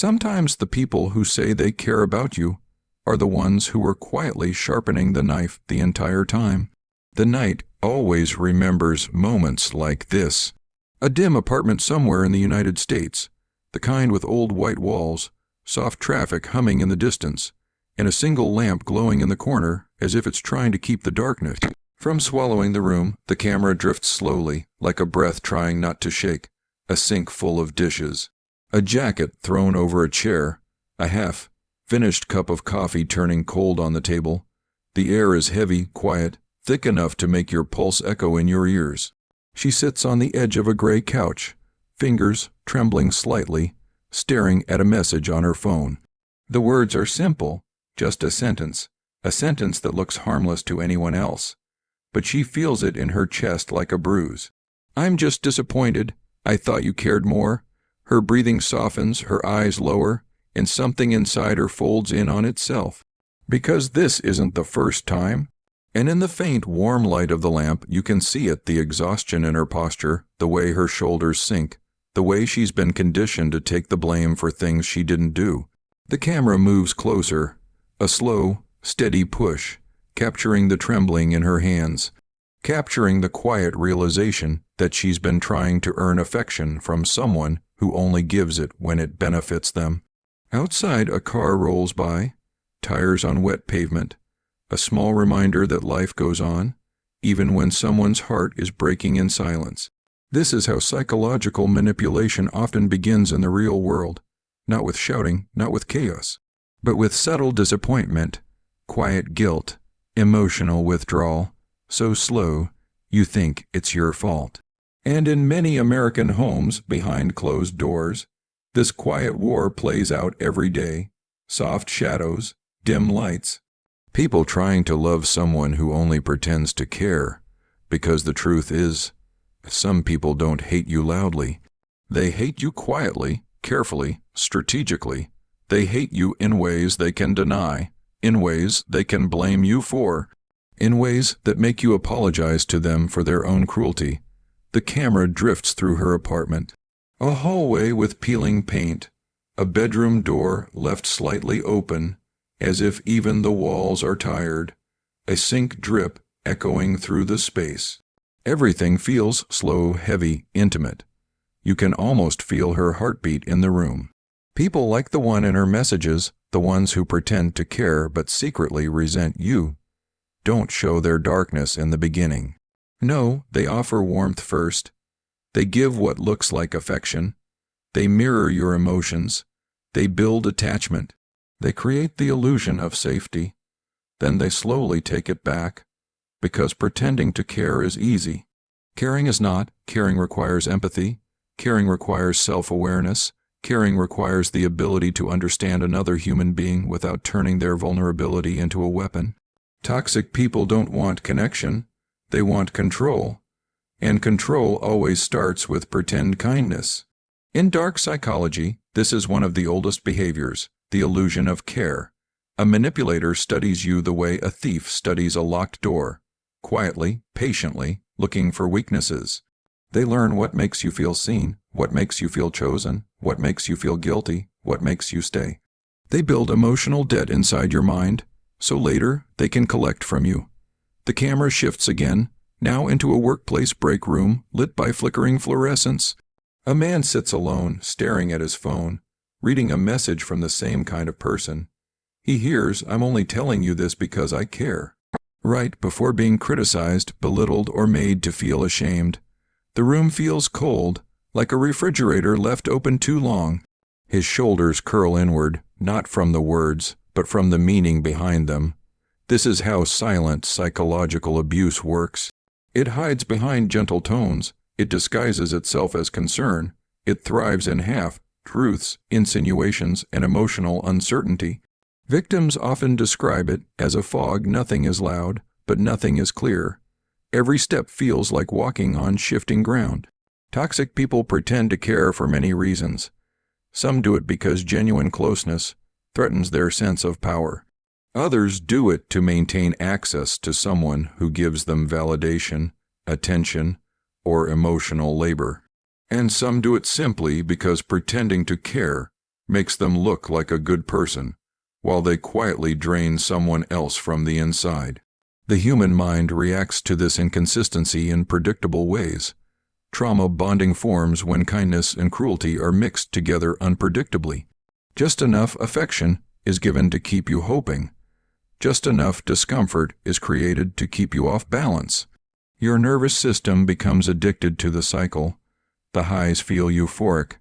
Sometimes the people who say they care about you are the ones who are quietly sharpening the knife the entire time. The night always remembers moments like this. A dim apartment somewhere in the United States, the kind with old white walls, soft traffic humming in the distance, and a single lamp glowing in the corner as if it's trying to keep the darkness from swallowing the room. The camera drifts slowly, like a breath trying not to shake, a sink full of dishes, a jacket thrown over a chair, a half-finished cup of coffee turning cold on the table. The air is heavy, quiet, thick enough to make your pulse echo in your ears. She sits on the edge of a gray couch, fingers trembling slightly, staring at a message on her phone. The words are simple, just a sentence that looks harmless to anyone else. But she feels it in her chest like a bruise. "I'm just disappointed. I thought you cared more." Her breathing softens, her eyes lower, and something inside her folds in on itself. Because this isn't the first time. And in the faint, warm light of the lamp, you can see it, the exhaustion in her posture, the way her shoulders sink, the way she's been conditioned to take the blame for things she didn't do. The camera moves closer, a slow, steady push, capturing the trembling in her hands, capturing the quiet realization that she's been trying to earn affection from someone who only gives it when it benefits them. Outside, a car rolls by, tires on wet pavement, a small reminder that life goes on, even when someone's heart is breaking in silence. This is how psychological manipulation often begins in the real world, not with shouting, not with chaos, but with subtle disappointment, quiet guilt, emotional withdrawal, so slow you think it's your fault. And in many American homes behind closed doors, this quiet war plays out every day. Soft shadows, dim lights, people trying to love someone who only pretends to care, because the truth is, some people don't hate you loudly. They hate you quietly, carefully, strategically. They hate you in ways they can deny, in ways they can blame you for, in ways that make you apologize to them for their own cruelty. The camera drifts through her apartment. A hallway with peeling paint, a bedroom door left slightly open, as if even the walls are tired, a sink drip echoing through the space. Everything feels slow, heavy, intimate. You can almost feel her heartbeat in the room. People like the one in her messages, the ones who pretend to care but secretly resent you, don't show their darkness in the beginning. No, they offer warmth first. They give what looks like affection. They mirror your emotions. They build attachment. They create the illusion of safety. Then they slowly take it back, because pretending to care is easy. Caring is not. Caring requires empathy. Caring requires self-awareness. Caring requires the ability to understand another human being without turning their vulnerability into a weapon. Toxic people don't want connection. They want control. And control always starts with pretend kindness. In dark psychology, this is one of the oldest behaviors, the illusion of care. A manipulator studies you the way a thief studies a locked door, quietly, patiently, looking for weaknesses. They learn what makes you feel seen, what makes you feel chosen, what makes you feel guilty, what makes you stay. They build emotional debt inside your mind, so later they can collect from you. The camera shifts again, now into a workplace break room lit by flickering fluorescents. A man sits alone, staring at his phone, reading a message from the same kind of person. He hears, "I'm only telling you this because I care," right before being criticized, belittled, or made to feel ashamed. The room feels cold, like a refrigerator left open too long. His shoulders curl inward, not from the words, but from the meaning behind them. This is how silent psychological abuse works. It hides behind gentle tones. It disguises itself as concern. It thrives in half-truths, insinuations, and emotional uncertainty. Victims often describe it as a fog. Nothing is loud, but nothing is clear. Every step feels like walking on shifting ground. Toxic people pretend to care for many reasons. Some do it because genuine closeness threatens their sense of power. Others do it to maintain access to someone who gives them validation, attention, or emotional labor. And some do it simply because pretending to care makes them look like a good person, while they quietly drain someone else from the inside. The human mind reacts to this inconsistency in predictable ways. Trauma bonding forms when kindness and cruelty are mixed together unpredictably. Just enough affection is given to keep you hoping. Just enough discomfort is created to keep you off balance. Your nervous system becomes addicted to the cycle. The highs feel euphoric.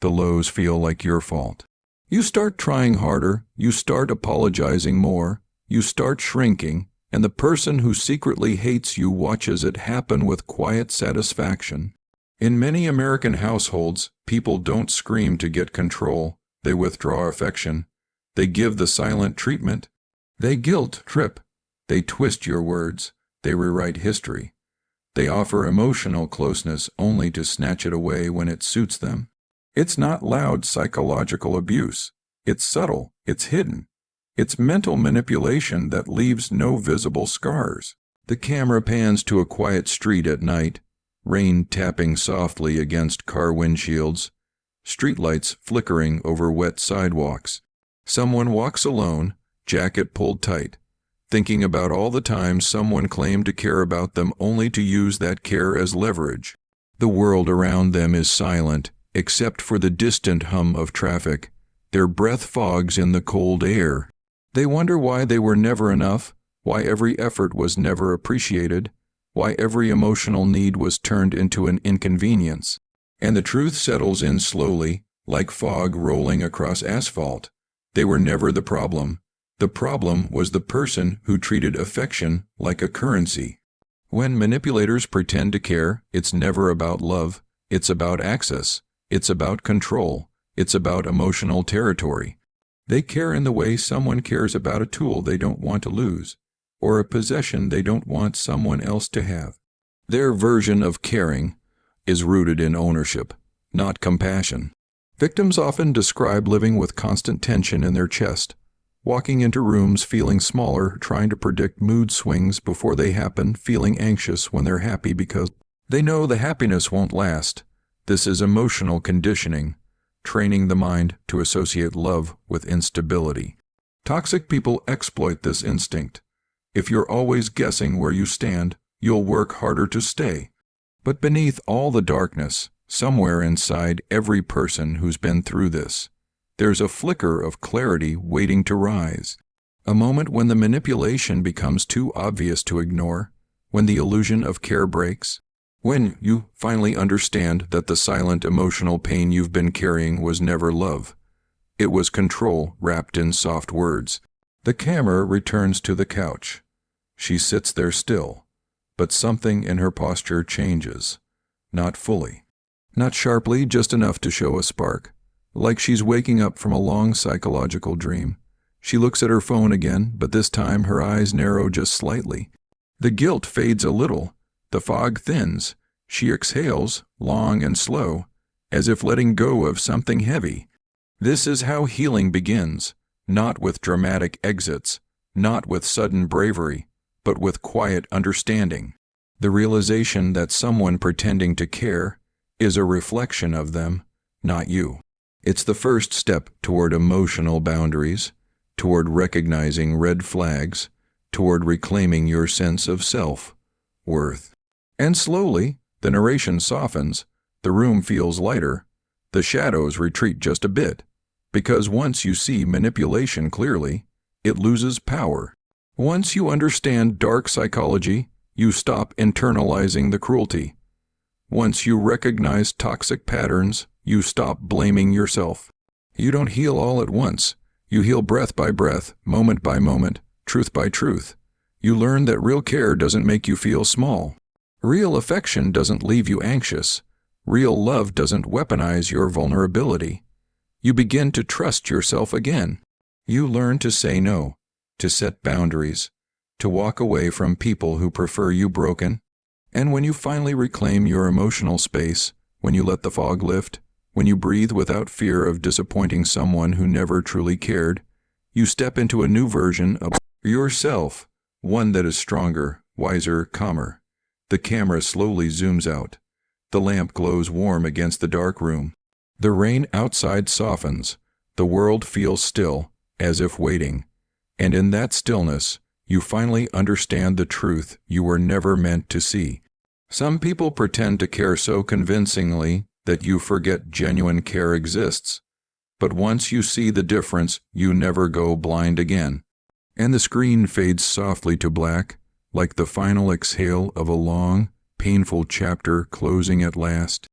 The lows feel like your fault. You start trying harder, you start apologizing more, you start shrinking, and the person who secretly hates you watches it happen with quiet satisfaction. In many American households, people don't scream to get control. They withdraw affection. They give the silent treatment. They guilt trip. They twist your words. They rewrite history. They offer emotional closeness only to snatch it away when it suits them. It's not loud psychological abuse. It's subtle. It's hidden. It's mental manipulation that leaves no visible scars. The camera pans to a quiet street at night, rain tapping softly against car windshields, streetlights flickering over wet sidewalks. Someone walks alone, jacket pulled tight, thinking about all the times someone claimed to care about them only to use that care as leverage. The world around them is silent, except for the distant hum of traffic. Their breath fogs in the cold air. They wonder why they were never enough, why every effort was never appreciated, why every emotional need was turned into an inconvenience. And the truth settles in slowly, like fog rolling across asphalt. They were never the problem. The problem was the person who treated affection like a currency. When manipulators pretend to care, it's never about love, it's about access, it's about control, it's about emotional territory. They care in the way someone cares about a tool they don't want to lose, or a possession they don't want someone else to have. Their version of caring is rooted in ownership, not compassion. Victims often describe living with constant tension in their chest, walking into rooms feeling smaller, trying to predict mood swings before they happen, feeling anxious when they're happy because they know the happiness won't last. This is emotional conditioning, training the mind to associate love with instability. Toxic people exploit this instinct. If you're always guessing where you stand, you'll work harder to stay. But beneath all the darkness, somewhere inside every person who's been through this, there's a flicker of clarity waiting to rise. A moment when the manipulation becomes too obvious to ignore, when the illusion of care breaks, when you finally understand that the silent emotional pain you've been carrying was never love. It was control wrapped in soft words. The camera returns to the couch. She sits there still, but something in her posture changes. Not fully. Not sharply, just enough to show a spark. Like she's waking up from a long psychological dream. She looks at her phone again, but this time her eyes narrow just slightly. The guilt fades a little. The fog thins. She exhales, long and slow, as if letting go of something heavy. This is how healing begins, not with dramatic exits, not with sudden bravery, but with quiet understanding. The realization that someone pretending to care is a reflection of them, not you. It's the first step toward emotional boundaries, toward recognizing red flags, toward reclaiming your sense of self-worth. And slowly, the narration softens, the room feels lighter, the shadows retreat just a bit, because once you see manipulation clearly, it loses power. Once you understand dark psychology, you stop internalizing the cruelty. Once you recognize toxic patterns, you stop blaming yourself. You don't heal all at once. You heal breath by breath, moment by moment, truth by truth. You learn that real care doesn't make you feel small. Real affection doesn't leave you anxious. Real love doesn't weaponize your vulnerability. You begin to trust yourself again. You learn to say no, to set boundaries, to walk away from people who prefer you broken. And when you finally reclaim your emotional space, when you let the fog lift, when you breathe without fear of disappointing someone who never truly cared, you step into a new version of yourself, one that is stronger, wiser, calmer. The camera slowly zooms out. The lamp glows warm against the dark room. The rain outside softens. The world feels still, as if waiting. And in that stillness, you finally understand the truth you were never meant to see. Some people pretend to care so convincingly that you forget genuine care exists. But once you see the difference, you never go blind again. And the screen fades softly to black, like the final exhale of a long, painful chapter closing at last.